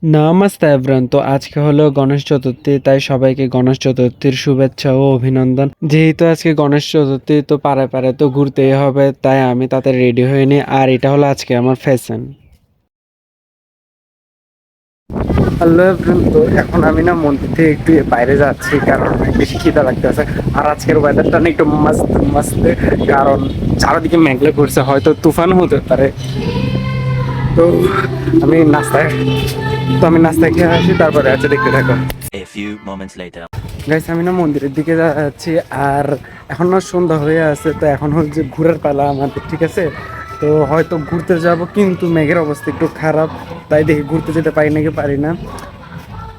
Namaste everyone. তো আজকে হলো গণেশ চতুর্থী, তাই সবাইকে গণেশ চতুর্থীর শুভেচ্ছা ও অভিনন্দন। যেহেতু আজকে গণেশ চতুর্থী, তো পাড়ায় পাড়ায় তো ঘুরতেই হবে, তাই আমি তাতে রেডি হয়ে নিই। আর এটা হলো আজকে আমার ফ্যাশন। হ্যালো এভরিওয়ান, তো এখন আমি না মন্দির থেকে একটু বাইরে যাচ্ছি, কারণ অনেক বেশি খিদা লাগতেছে। আর আজকের ওয়েদারটা না একটু মস্ত মস্ত, কারণ চারিদিকে মেঘলা করছে, হয়তো তুফান হতে পারে। তো আমি নাস্তায় খেয়ে আসি, তারপরে আছে দেখতে থাকো। A few moments later. Guys, আমি না মন্দিরের দিকে যাচ্ছি, আর এখন না সন্ধ্যা হয়ে আছে, তো এখন হচ্ছে ঘুরের পালা আমাদের, ঠিক আছে? তো হয়তো ঘুরতে যাব, কিন্তু মেঘের অবস্থা একটু খারাপ, তাই দেখি ঘুরতে যেতে পারি নাকি পারি না।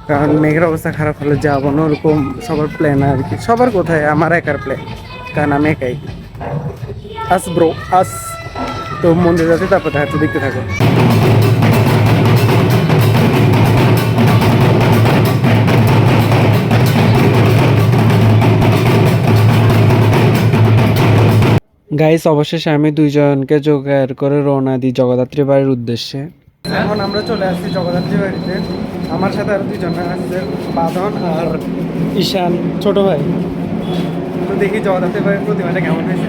কারণ মেঘের অবস্থা খারাপ হলে যাবো না, ওরকম সবার প্ল্যান আর কি। সবার কোথায়, আমার একার প্ল্যান, কারণ আমি একাই। আস ব্রো আস। তো মন্দিরে যাচ্ছি, তারপর দেখা দেখতে থাকো। গাইস, অবশেষে আমি দুইজনকে জোগাড় করে রওনা দিই জগদ্ধাত্রী বাড়ির উদ্দেশ্যে। এখন আমরা চলে আসছি জগদ্ধাত্রী বাড়িতে। আমার সাথে আরো দুইজন আসছে, বাঁধন আর ঈশান, ছোট ভাই। তো দেখি জগদ্ধাত্রী বাড়ির প্রতিমাটা কেমন হয়েছে।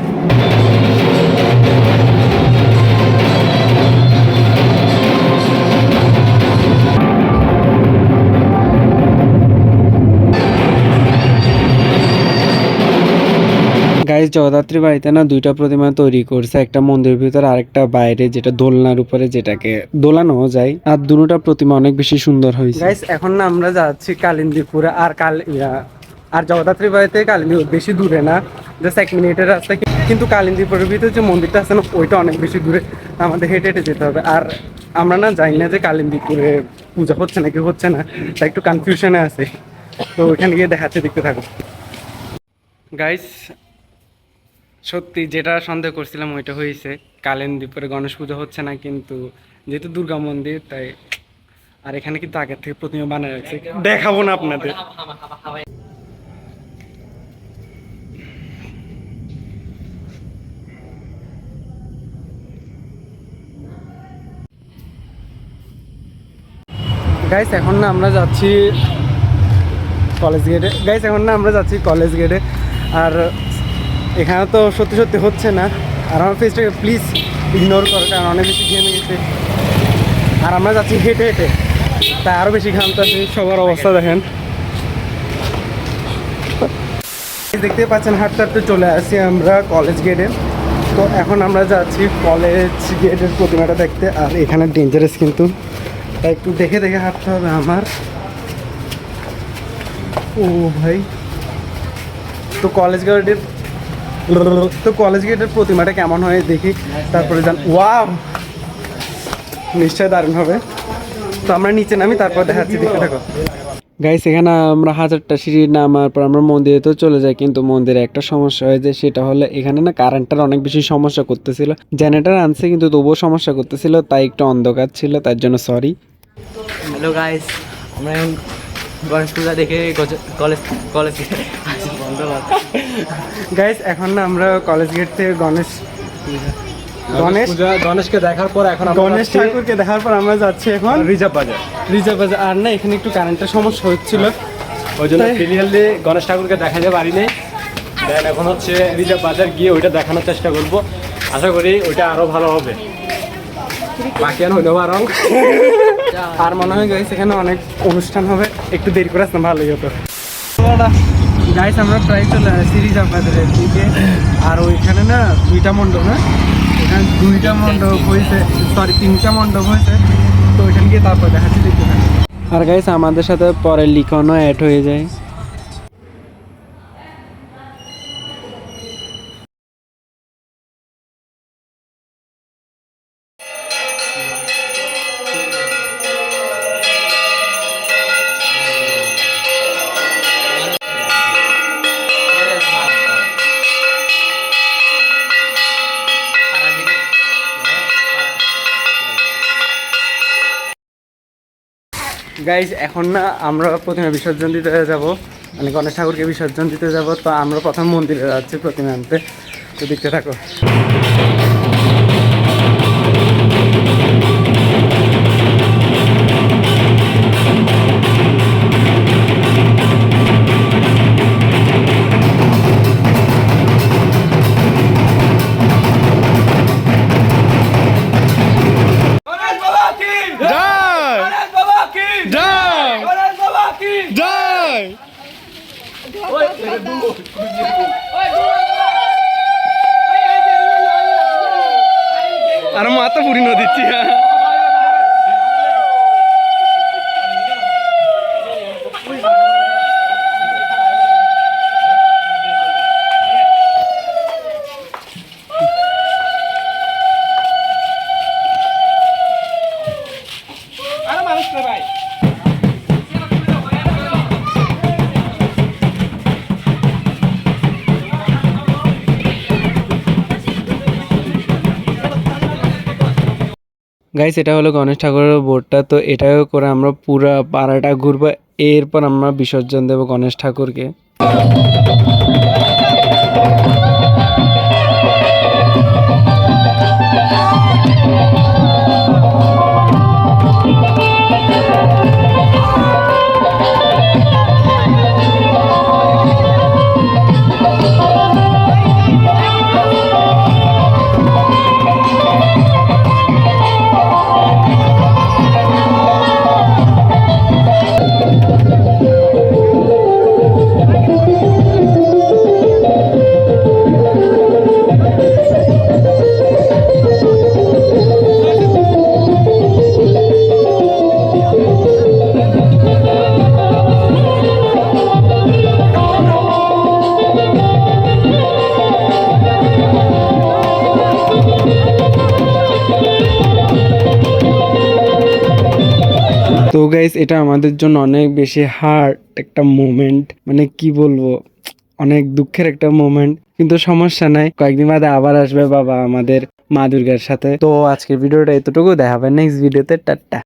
গাইস, জগদ্ধাত্রী বাড়িতে না দুইটা প্রতিমা তৈরি করছে, একটা মন্দিরের ভিতরে আরেকটা বাইরে, যেটা দোলনার উপরে, যেটাকে দোলানো যায়। আর দুটোটা প্রতিমা অনেক বেশি সুন্দর হয়েছে। গাইস, এখন না আমরা যাচ্ছি কালিন্দীপুরে। আর জগদ্ধাত্রী বাড়িতে কালিন্দীপুর বেশি দূরে না, জাস্ট 1 মিনিটের রাস্তা। কিন্তু কালিন্দীপুরের ভিতরে যে মন্দিরটা আছে না, ওইটা অনেক বেশি দূরে, আমাদের হেঁটে হেঁটে যেতে হবে। আর আমরা না জানি না যে কালিন্দীপুরে পূজা হচ্ছে নাকি হচ্ছে না, তাই একটু কনফিউশনে আছে। তো ওইখানে গিয়ে দেখাচ্ছে, দেখতে থাকো। গাইস, সত্যি যেটা সন্দেহ করছিলাম ওইটা হয়েছে। কালিন্দীপুরে গণেশ পুজো হচ্ছে না, কিন্তু যেহেতু দুর্গা মন্দির তাই। আর এখানে কিন্তু আগের থেকে প্রতিমা বানায় রাখছে, দেখাবো না আপনাদের। গাইস, এখন না আমরা যাচ্ছি কলেজ গেটে। আর এখানে তো সত্যি সত্যি হচ্ছে না। আর আমার ফেসটাকে প্লিজ ইগনোর করো, কারণ অনেক বেশি ঘেমে গেছে। আর আমরা যাচ্ছি হেঁটে হেঁটে, তাই আরও বেশি ঘামতেছি। সবার অবস্থা দেখেন। দেখতে পাচ্ছেন, হাঁটতে হাঁটতে চলে আসি আমরা কলেজ গেটে। তো এখন আমরা যাচ্ছি কলেজ গেটের প্রতিমাটা দেখতে। আর এখানে ডেঞ্জারাস, কিন্তু তাই একটু দেখে দেখে হাঁটতে হবে আমার। ও ভাই, তো কলেজ গেটের প্রতিমাটা কেমন হয় দেখি, তারপরে যান। ওয়াও, নিশ্চয় দারুণ হবে। তো আমরা নিচে নামি, তারপর দেখাচ্ছি, দেখতে থাকো। গাইস, এখানে আমরা 1000টা সিঁড়ি নামার পর আমরা মন্দিরে তো চলে যাই, কিন্তু মন্দিরে একটা সমস্যা হয়েছে। সেটা হলো এখানে না কারেন্টটার অনেক বেশি সমস্যা করতেছিল। জেনারেটর আনছে, কিন্তু তবুও সমস্যা করতেছিল, তাই একটু অন্ধকার ছিল, তার জন্য সরি। হ্যালো গাইস, আমরা এখন গণেশ পূজা দেখে কলেজ কলেজ বন্ধ। গাইস, এখন না আমরা কলেজ গেট থেকে গণেশকে দেখার পর গণেশ ঠাকুরকে দেখার পর আমরা যাচ্ছি এখন রিজার্ভ বাজার। আর না, এখানে একটু কারেন্টের সমস্যা হচ্ছিল, ওই জন্য ক্লিয়ারলি গণেশ ঠাকুরকে দেখাতে পারি নাই। দেন এখন হচ্ছে রিজার্ভ বাজার গিয়ে ওইটা দেখানোর চেষ্টা করব। আশা করি ওইটা আরো ভালো হবে। বাকি আর হইলো বারং। আর মনে হয় গাইস এখানে অনেক অনুষ্ঠান হবে, একটু দেরি করে আসতাম ভালোই হতো। গাইস, আমরা প্রায় চলে আসছি রিজার্ভ বাজারের দিকে। আর ওইখানে না দুইটা মণ্ডপ হয়েছে, সরি 3টা মণ্ডপ হয়েছে। তো ওইখানে গিয়ে তারপর দেখাচ্ছি, দেখতে থাকি। আর গাইস, আমাদের সাথে পরে লিখনও অ্যাড হয়ে যায়। গাইজ, এখন না আমরা প্রতিমা বিসর্জন দিতে যাব, মানে গণেশ ঠাকুরকে বিসর্জন দিতে যাব। তো আমরা প্রথম মন্দিরে যাচ্ছি প্রতিমা আনতে, তো দেখতে থাকো। আর মাথা পুরিনো দিচ্ছি। গাইস, এটা হলো গণেশ ঠাকুরের বোর্ডটা। তো এটাও করে আমরা পুরা পাড়াটা ঘুরবো, এরপর আমরা বিসর্জন দেব গণেশ ঠাকুরকে। তো গাইস, এটা আমাদের জন্য অনেক বেশি হার্ড একটা মোমেন্ট, মানে কি বলবো, অনেক দুঃখের একটা মোমেন্ট, কিন্তু সমস্যা নাই, কয়েকদিন বাদে আবার আসবে বাবা আমাদের মা দুর্গার সাথে। তো আজকের ভিডিওটা এতটুকু, দেখা হবে নেক্সট ভিডিওতে। টাটা।